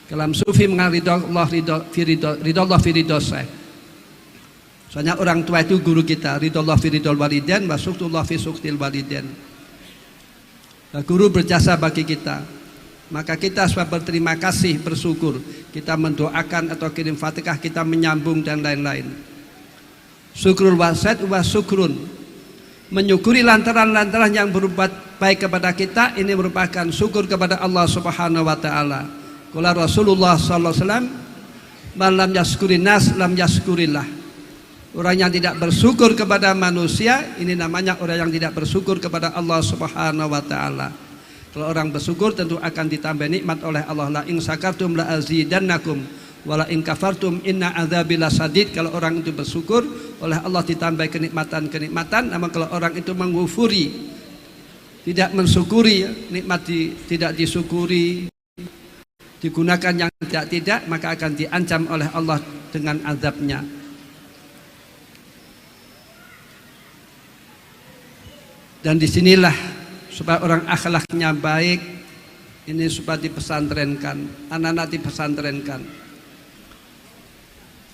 S2: Kalam sufi mengaridullah ridhollah fi ridhoseh. Soalnya orang tua itu guru kita, ridhollah fi ridhol waliden wa suktullah fi suktil waliden. Nah, guru berjasa bagi kita. Maka kita sudah berterima kasih, bersyukur. Kita mendoakan atau kirim Fatihah, kita menyambung dan lain-lain. Syukrul wasid wa syukrun. Menyukuri lantaran-lantaran yang berbuat baik kepada kita, ini merupakan syukur kepada Allah Subhanahu wa taala. Qala Rasulullah sallallahu alaihi wasallam, "Man lam yaskurin nas lam yaskurillah." Orang yang tidak bersyukur kepada manusia, ini namanya orang yang tidak bersyukur kepada Allah Subhanahu wa taala. Kalau orang bersyukur tentu akan ditambah nikmat oleh Allah. La in syakartum la azidannakum wa la in kafartum inna adzabi lasadid. Kalau orang itu bersyukur, oleh Allah ditambah kenikmatan-kenikmatan. Namun kalau orang itu mengkufuri, tidak mensyukuri, nikmat tidak disyukuri, digunakan yang tidak, maka akan diancam oleh Allah dengan azabnya. Dan disinilah supaya orang akhlaknya baik, ini supaya dipesantrenkan, anak-anak dipesantrenkan.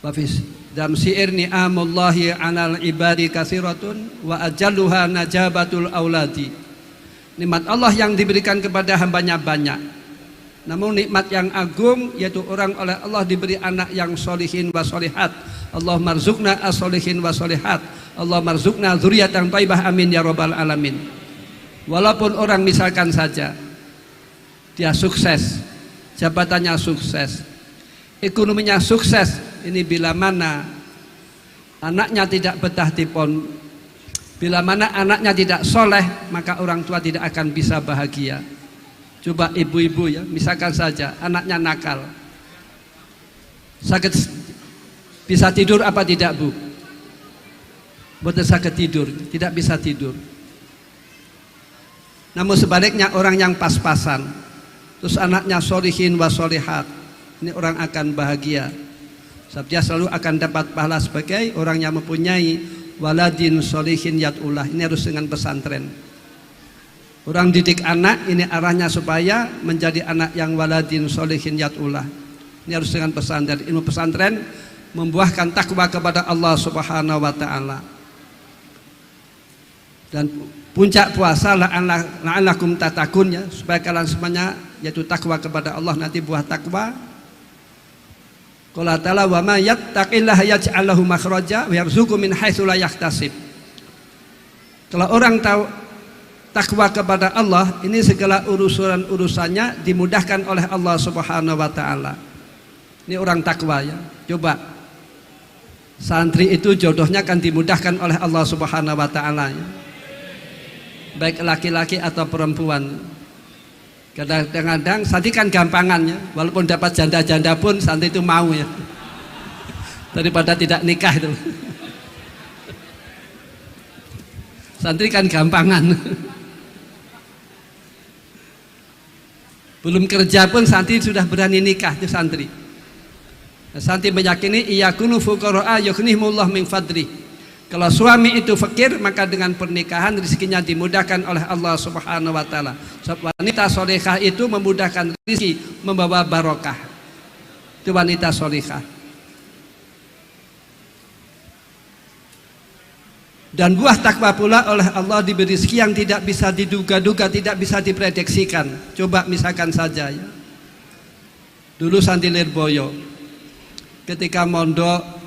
S2: Wafis dalam syair ni'amullahi 'alal ibadi katsiratun wa ajalluha najabatul auladi. Nikmat Allah yang diberikan kepada hambanya banyak. Namun nikmat yang agung yaitu orang oleh Allah diberi anak yang solihin wa solihat. Allah marzuqna as-solihin wa solihat. Allah marzuqna dzurriatan thayyibah, amin ya rabbal alamin. Walaupun orang misalkan saja dia sukses, jabatannya sukses, ekonominya sukses, ini bila mana anaknya tidak betah di pondok, bila mana anaknya tidak soleh, maka orang tua tidak akan bisa bahagia. Coba ibu-ibu ya, misalkan saja anaknya nakal, sakit, bisa tidur apa tidak bu? Betul, sakit tidur, tidak bisa tidur. Namun sebaliknya orang yang pas-pasan, terus anaknya solihin wa solihat, ini orang akan bahagia. Sebab dia selalu akan dapat pahala sebagai orang yang mempunyai waladin solihin yat'ullah. Ini harus dengan pesantren. Orang didik anak, ini arahnya supaya menjadi anak yang waladin solihin yat'ullah. Ini harus dengan pesantren. Ilmu pesantren membuahkan takwa kepada Allah Subhanahu wa taala. Dan puncak puasa la'allakum tatakun, ya, supaya kalian semuanya yaitu takwa kepada Allah, nanti buah takwa. Qala ta'ala wa may yattaqillaha yaj'al lahu makhraja wa yarzuqhu min haitsu la yahtasib. Kalau orang tahu takwa kepada Allah, ini segala urusannya dimudahkan oleh Allah Subhanahu wa taala. Ini orang takwa ya. Coba santri itu jodohnya kan dimudahkan oleh Allah Subhanahu wa taala ya. Baik laki-laki atau perempuan. Kadang-kadang santri kan gampangannya, walaupun dapat janda-janda pun santri itu mau ya, daripada tidak nikah itu. Santri kan gampangan. Belum kerja pun santri sudah berani nikah itu santri. Santri meyakini iyakunu fuqara'a yughnihimullah min fadli. Kalau suami itu fakir, maka dengan pernikahan rezekinya dimudahkan oleh Allah Subhanahu wa taala. Sebab wanita solehah itu memudahkan rezeki, membawa barokah. Itu wanita solehah. Dan buah takwa pula oleh Allah diberi rezeki yang tidak bisa diduga-duga, tidak bisa diprediksikan. Coba misalkan saja ya. Dulu Santri Lirboyo ketika mondok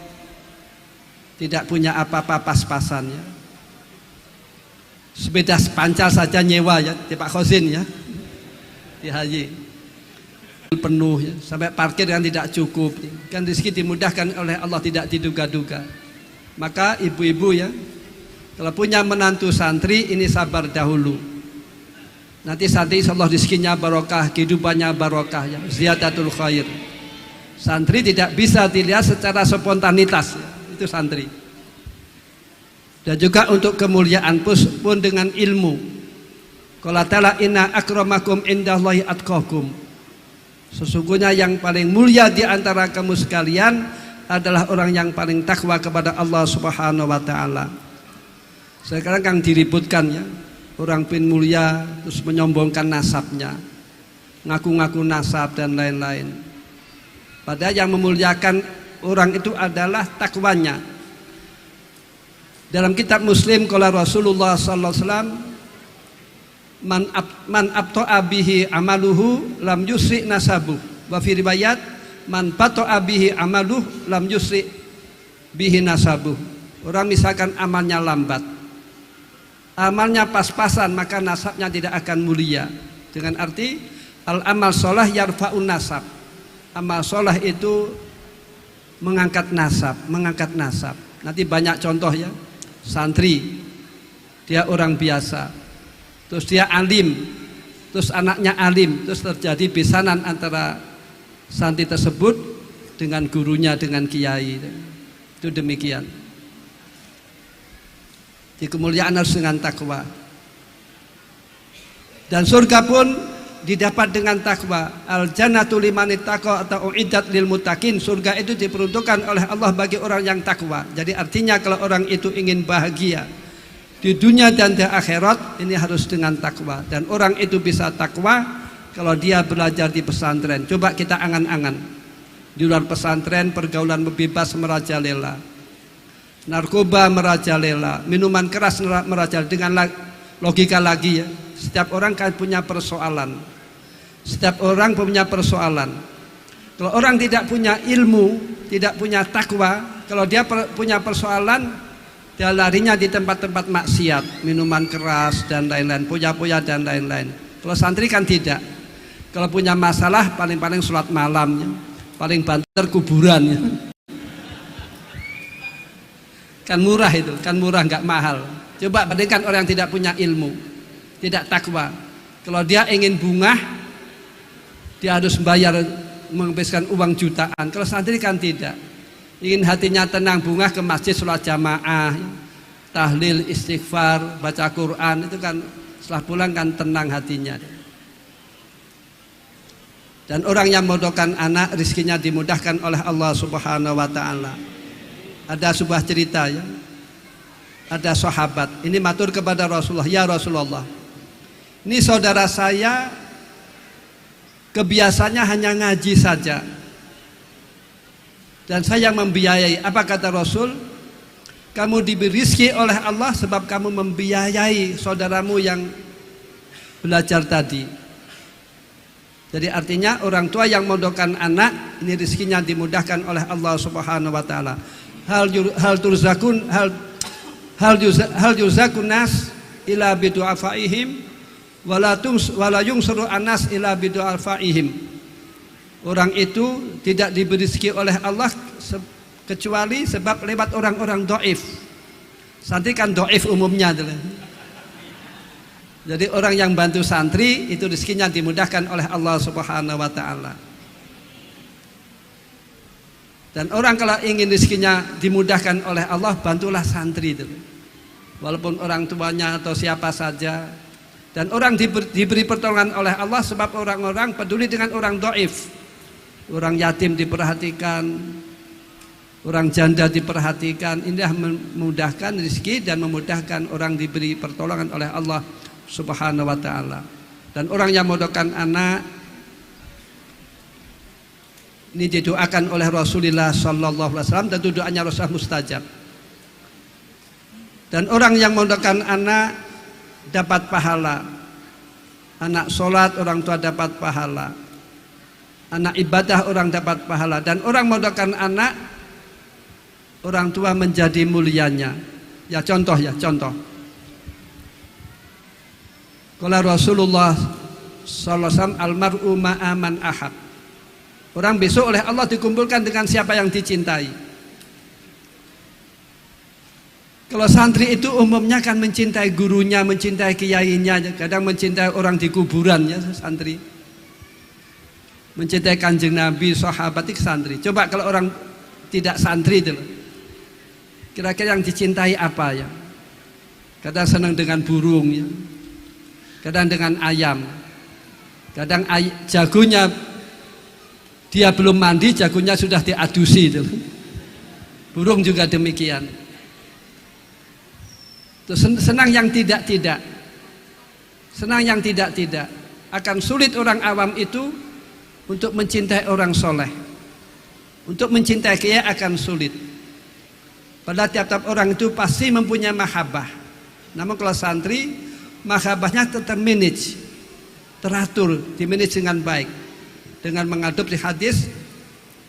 S2: tidak punya apa-apa pas-pasannya, sepeda pancal saja nyewa ya di Pak Khozin ya, di Haji penuh ya, sampai parkir kan tidak cukup kan, rezeki dimudahkan oleh Allah tidak diduga-duga. Maka ibu-ibu ya, kalau punya menantu santri ini sabar dahulu, nanti santri insyaallah rezekinya barokah, kehidupannya barokah ya, ziyadatul khair. Santri tidak bisa dilihat secara spontanitas ya. Itu santri. Dan juga untuk kemuliaan pun dengan ilmu. Qala ta'ala inna akramakum indallahi atqakum. Sesungguhnya yang paling mulia di antara kamu sekalian adalah orang yang paling takwa kepada Allah Subhanahu wa taala. Sekarang kan diributkan ya, orang pin mulia terus menyombongkan nasabnya, ngaku-ngaku nasab dan lain-lain. Padahal yang memuliakan orang itu adalah takwanya. Dalam kitab Muslim qala Rasulullah sallallahu alaihi wasallam man abta'a bihi amaluhu lam yusri nasabu, wa fi riwayat man bata'a bihi amaluhu lam yusri bihi nasabu. Orang misalkan amalnya lambat, amalnya pas-pasan, maka nasabnya tidak akan mulia. Dengan arti al amal sholih yarfa'un nasab. Amal sholih itu mengangkat nasab. Nanti banyak contoh ya. Santri, dia orang biasa, terus dia alim, terus anaknya alim, terus terjadi besanan antara santri tersebut dengan gurunya, dengan kiai. Itu demikian. Di kemuliaan harus dengan takwa. Dan surga pun didapat dengan takwa. Al jannatu liman ittaqa atau uiddat lil muttaqin. Surga itu diperuntukkan oleh Allah bagi orang yang takwa. Jadi artinya kalau orang itu ingin bahagia di dunia dan di akhirat, ini harus dengan takwa. Dan orang itu bisa takwa kalau dia belajar di pesantren. Coba kita angan-angan, di luar pesantren pergaulan bebas merajalela, narkoba merajalela, minuman keras merajalela. Dengan logika lagi ya, setiap orang kan punya persoalan. Setiap orang punya persoalan. Kalau orang tidak punya ilmu, tidak punya takwa, kalau dia punya persoalan, dia larinya di tempat-tempat maksiat, minuman keras dan lain-lain, poya-poya dan lain-lain. Kalau santri kan tidak. Kalau punya masalah paling-paling sholat malamnya, paling banter kuburan ya. Kan murah itu, kan murah nggak mahal. Coba bandingkan orang yang tidak punya ilmu, tidak takwa. Kalau dia ingin bungah, dia harus bayar, menghabiskan uang jutaan. Kalau santri kan tidak. Ingin hatinya tenang, bungah ke masjid, sholat jamaah, tahlil, istighfar, baca Quran, itu kan setelah pulang kan tenang hatinya. Dan orang yang memodokkan anak, rizkinya dimudahkan oleh Allah Subhanahu wa Ta'ala. Ada sebuah cerita ya, ada sahabat ini matur kepada Rasulullah, ya Rasulullah, ini saudara saya kebiasaannya hanya ngaji saja dan saya yang membiayai. Apa kata Rasul? Kamu diberi rizki oleh Allah sebab kamu membiayai saudaramu yang belajar tadi. Jadi artinya orang tua yang memondokkan anak, ini rizkinya dimudahkan oleh Allah Subhanahu wa Ta'ala. Hal yuzakun nas ila bidu'afaihim wala yungsuru anas ila bidu'afaihim. Orang itu tidak diberi rezeki oleh Allah kecuali sebab lewat orang-orang dhaif. Santri kan dhaif umumnya. Jadi orang yang bantu santri itu rezekinya dimudahkan oleh Allah Subhanahu wa Ta'ala. Dan orang kalau ingin rezekinya dimudahkan oleh Allah, bantulah santri itu. Walaupun orang tuanya atau siapa saja. Dan orang diberi pertolongan oleh Allah sebab orang-orang peduli dengan orang dhaif. Orang yatim diperhatikan, orang janda diperhatikan. Inilah memudahkan rezeki dan memudahkan orang diberi pertolongan oleh Allah Subhanahu wa Ta'ala. Dan orang yang memodokkan anak, ini didoakan oleh Rasulullah Sallallahu Alaihi Wasallam dan doanya Rasulullah mustajab. Dan orang yang memondokkan anak dapat pahala. Anak sholat orang tua dapat pahala. Anak ibadah orang dapat pahala. Dan orang memondokkan anak, orang tua menjadi mulianya. Ya contoh ya contoh. Kalau Rasulullah Sallallahu Alaihi Wasallam almar'u ma'aman ahad. Orang besok oleh Allah dikumpulkan dengan siapa yang dicintai. Kalau santri itu umumnya kan mencintai gurunya, mencintai kiainya, kadang mencintai orang di kuburan ya santri. Mencintai Kanjeng Nabi, sahabat itu santri. Coba kalau orang tidak santri itu, kira-kira yang dicintai apa ya? Kadang senang dengan burung ya. Kadang dengan ayam. Kadang jagonya dia belum mandi, jagonya sudah diadusi itu. Burung juga demikian. Terus senang yang tidak-tidak. Senang yang tidak-tidak. Akan sulit orang awam itu untuk mencintai orang soleh. Untuk mencintai kiai akan sulit. Padahal tiap-tiap orang itu pasti mempunyai mahabbah. Namun kalau santri, mahabbahnya termanage, teratur, dimanage dengan baik. Dengan mengadopsi hadis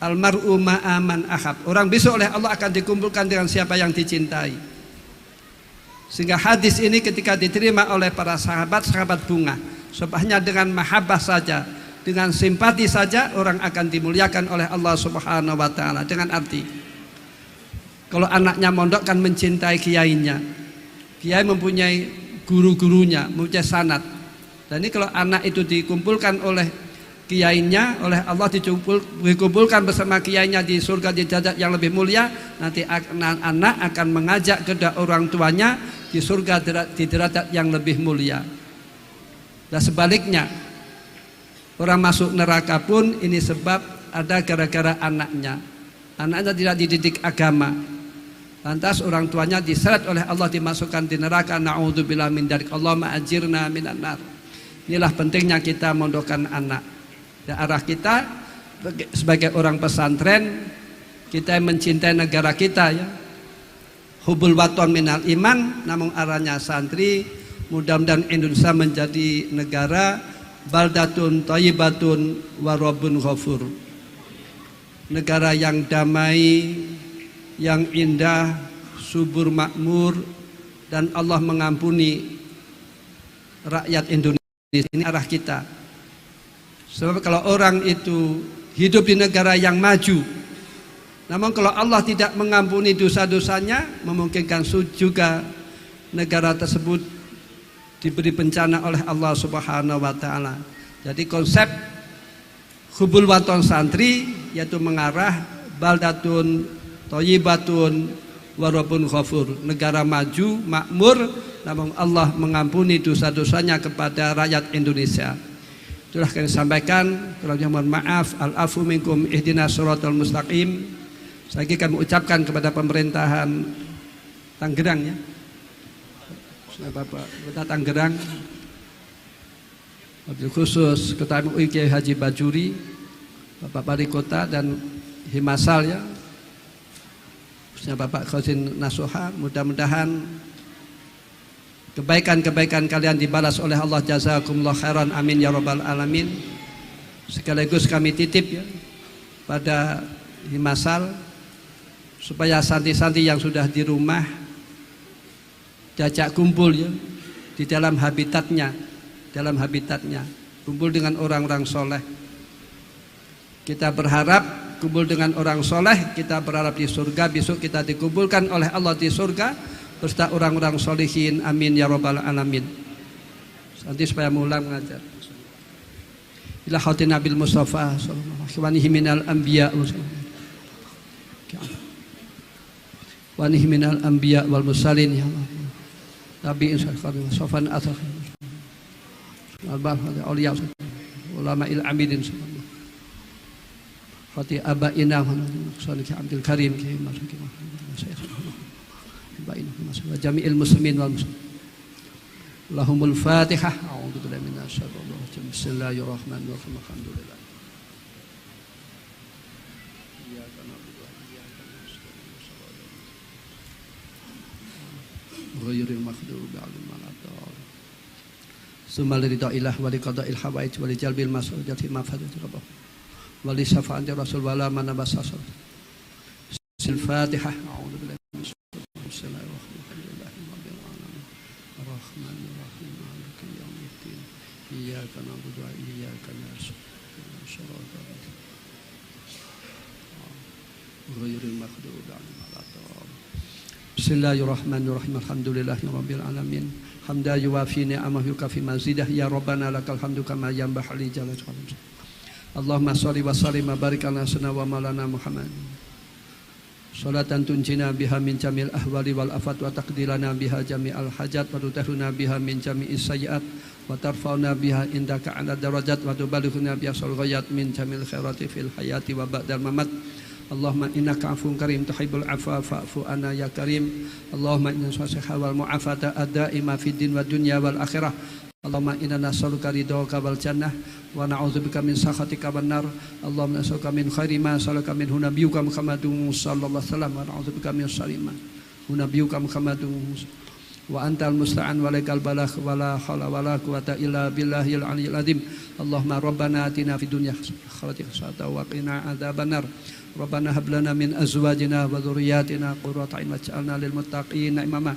S2: almar'u ma'aman ahab. Orang besok oleh Allah akan dikumpulkan dengan siapa yang dicintai. Sehingga hadis ini ketika diterima oleh para sahabat bunga. Sebabnya dengan mahabbah saja, dengan simpati saja orang akan dimuliakan oleh Allah Subhanahu wa Ta'ala. Dengan arti kalau anaknya mondok kan mencintai kiainya. Kiai mempunyai guru-gurunya, mempunyai sanad. Dan ini kalau anak itu dikumpulkan oleh kiainya, oleh Allah dikumpulkan bersama kiainya di surga di derajat yang lebih mulia, nanti anak akan mengajak kedua orang tuanya di surga di derajat yang lebih mulia. Dan sebaliknya, orang masuk neraka pun ini sebab ada gara-gara anaknya. Anaknya tidak dididik agama. Lantas orang tuanya diseret oleh Allah dimasukkan di neraka. Na'udzubillah min dzalik. Allahumma ajirna minan nar. Inilah pentingnya kita mondokkan anak. Dan arah kita sebagai orang pesantren, kita mencintai negara kita ya. Hubul waton minal iman, namun arahnya santri, mudah-mudahan Indonesia menjadi negara baldatun thayyibatun wa rabbun ghafur. Negara yang damai, yang indah, subur makmur, dan Allah mengampuni rakyat Indonesia. Ini arah kita. Sebab kalau orang itu hidup di negara yang maju. Namun kalau Allah tidak mengampuni dosa-dosanya, memungkinkan juga negara tersebut diberi bencana oleh Allah Subhanahu wa taala. Jadi konsep hubul waton santri yaitu mengarah baldatun thayyibatun warabun ghafur, negara maju, makmur, namun Allah mengampuni dosa-dosanya kepada rakyat Indonesia. Itulah yang disampaikan. Kurangnya mohon maaf. Al-afu minkum ihdinas shiratal mustaqim. Saya kami ucapkan kepada pemerintahan Tangerang ya, Bapak Kota Tangerang, wabil khusus Ketua MUI Kiai Haji Bajuri, Bapak Wali Kota dan Himasal ya, khususnya Bapak Khazin Nasuha. Mudah-mudahan kebaikan-kebaikan kalian dibalas oleh Allah. Jazakumullah khairan, amin ya rabbal alamin. Sekaligus kami titip ya pada Himasal supaya santri-santri yang sudah di rumah diajak kumpul ya di dalam habitatnya, kumpul dengan orang-orang soleh. Kita berharap kumpul dengan orang soleh, kita berharap di surga, besok kita dikumpulkan oleh Allah di surga beserta orang-orang solihin, amin ya rabbal alamin. Nanti supaya mulang mengajar ila hati Nabil Mustafa sallallahu alaihi wa minal anbiya wa minal anbiya wal mursalin ya Allah. Nabi sallallahu sofan athar awliya ulama il amidin sallallahu Fatih abaina sallallahu Abdul Karim wa jami'il muslimin wal muslimin. Lahumul Fatihah. A'udzu billahi minasy syaithanir rajim. Bismillahirrahmanirrahim. Alhamdulillah. Iyyaka na'budu wa iyyaka nasta'in. Ghairil maghdubi 'alaihim waladdallin. Summa liridailah wa liqada'il hawaij wa lijalbil mas'udati ma fadati rabbah. Wa li syafa'ati rasul wala man basasal. Al-Fatihah. A'udzu billahi minasy syaitanir rajim. Iyyaka na'budu wa iyyaka nasta'in. Ghairil maghdubi 'alaihim waladdallin. Bismillahirrahmanirrahim. Alhamdulillahirabbil alamin. Hamdan yuwafi ni'amahu yukafi mazidah. Ya Rabbana lakal hamdu kama yanbaghi li jalali wajhika. Allahumma shalli wa sallim wa barik ala sayyidina wa maulana Muhammad. Salatan tunjina biha min jamil ahwali wal afat wa taqdilana biha jami'al hajat wa tutahuna biha min jami'is sayyiat wa tarfauna biha indaka ala darajat wa tubalighuna biha ghayat min jamil khairati fil hayati wa ba'dal mamat. Allahumma innaka afuwun karim tuhibbul afwa fa'fu anna ya karim. Allahumma inna saliha wal mu'afata ad-daima fid din wa dunya wal akhirah. Allahumma inna nas'aluka ridhaka wal jannah wa na'udzubika min sakhatika wan nar. Allahumma nas'aluka min khairi ma salaka minhu nabiyyuka Muhammadun sallallahu alaihi wasallam wa na'udzubika min syarri ma nabiyyuka Muhammadun wa antal musta'an wa lakal balagh wa la haula wa la quwwata illa billahil aliyyil azim. Allahumma rabbana atina fid dunya hasanatan wa qina adzabannar. Rabbana hab lana min azwajina wa dhurriyyatina qurrata a'yun waj'alna lil muttaqina imama.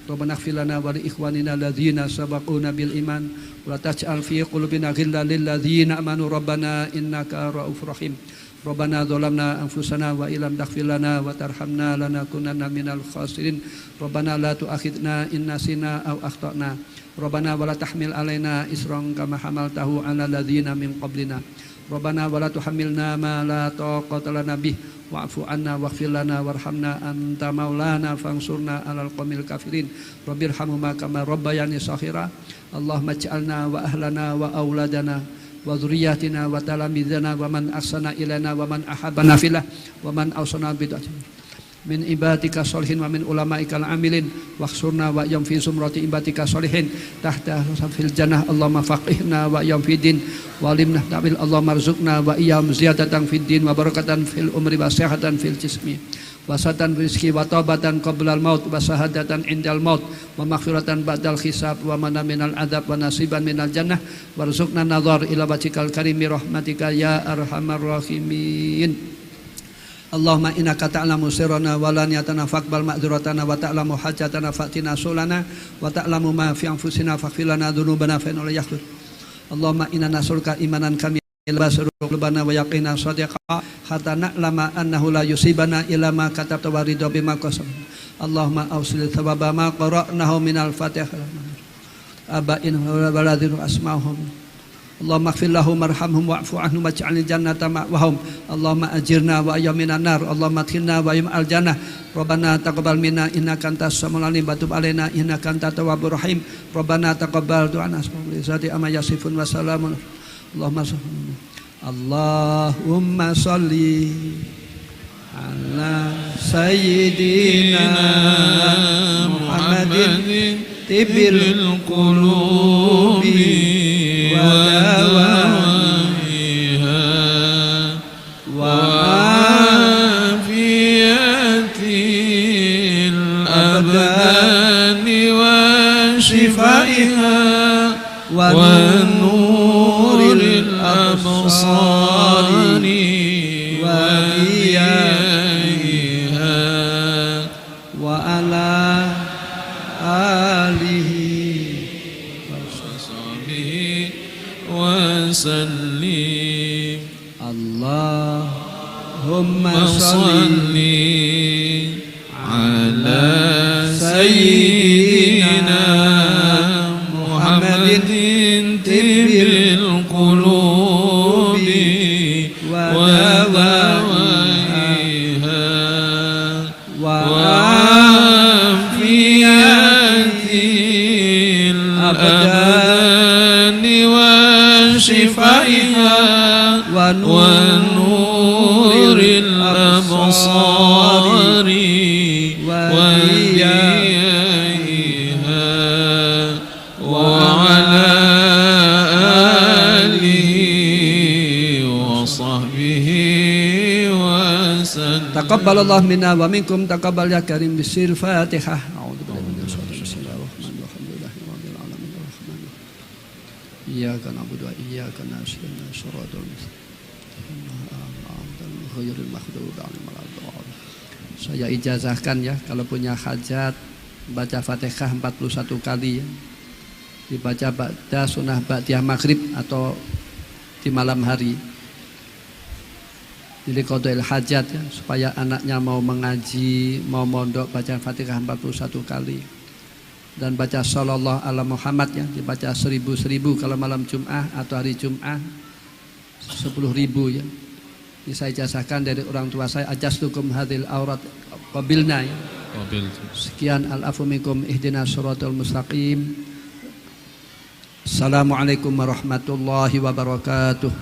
S2: Rabbana ighfir lana wa li ikhwanina alladzina sabaquna bil iman wa la taj'al fi qulubina ghillan lil ladzina amanu rabbana innaka ra'ufur rahim. Rabbana dzalamna anfusana wa illam taghfir lana wa tarhamna lanakunanna minal khasirin. Rabbana la tu'akhidna in nasina aw akhtana. Rabbana wa la tahmil alaina isran kama hamaltahu 'ala ladzina min qablina. Rabbana wa la tuhammilna ma la taqata lana bih wa'fu anna waghfir lana warhamna anta maulana fansurna 'alal qaumil kafirin. Rabbirhamhuma kama rabbayani shaghira. Allahumma ij'alna wa ahlana wa auladana wa dzurriyyatina wa talamidana wa man ahsana ilaina wa man ahabbana fillah wa man awsana bid'atin min ibadika sholihin wa min ulama'ikal amilin wahsurna wa yam fi sumrati ibadika sholihin tahta fil jannah. Allahumma faqihna wa yam fi din wa alimna ta'wil. Allahumma arzuqna wa iyam ziyadatan fid din wa barakatan fil umri wa sihatan fil jismi wasatan rizki wa taubatan qablal maut wa sahadatan indal maut wa maghfiratan ba'dal hisab wa mana minal adab wa nasiban minal jannah warzuqna nadhar ila wajhikal karimi rahmatika ya arhamar rahimin. Allahumma innaka ta'lamu sirrana wa la niyatana faqbal ma'dzuratana wa ta'lamu hajatana fa'tina sulana wa ta'lamu ma fi anfusina faghfir lana dzunubana fa innahu la yaghfir. Allahumma inna nas'aluka imanan kamilan basru qulubana wa yaqina sadiqa hatta na'lama annahu la yusibana illa ma katabta wa ridha bima qasam. Allahumma awsil thawaba ma qara'nahu minal fatihah aba'in wa waladhir asma'hum. Allahumma ighfir lahum warhamhum wa'fu anhum waj'alil jannata ma'wahum. Allahumma ajirna wa ayyaminan nar. Allahumma adkhilna wa ayyam al jannah. Rabbana taqabbal minna innaka antas samiul alim wa tub alaina innaka antat tawwabur rahim. Rabbana taqabbal du'ana bi zati amma yasifun wa salamun. Allahumma shalli ala sayyidina Muhammadin tibil qulubi ودوائها وعافية الأبدان وشفائها ونور الأبصار وضيائها وعلى آله
S1: وسلم.
S2: Allahumma
S1: salli ala sayyidina Muhammadin tibil qulubi wa dawaiha wa afiyatil abdani wa shifaiha wa nuril absari wa diyaiha wa ala alihi wa sahbihi wa sallam.
S2: Taqabbalallahu minna wa minkum taqabbal ya karim bisil Fatihah. A'udzu billahi minasyaitonir rajim. Bismillahirrahmanirrahim. Alhamdulillahirabbil alamin arrahmanir rahim. Iyyaka na'budu wa iyyaka nasta'in. Shiratal mustaqim. Saya ijazahkan ya, kalau punya hajat baca Fatihah 41 kali ya. Dibaca ba'da sunnah ba'diyah maghrib atau di malam hari. Jadi qadail hajat ya, supaya anaknya mau mengaji, mau mondok baca Fatihah 41 kali. Dan baca sallallahu ala Muhammad ya, dibaca 1000 kalau malam Jum'ah atau hari Jum'ah 10.000 ya. Ini saya ijazahkan dari orang tua saya, ajastukum hadhil aurat qabilna ya. Sekian, al-afu minkum, ihdinas siratal mustaqim. Assalamualaikum warahmatullahi wabarakatuh.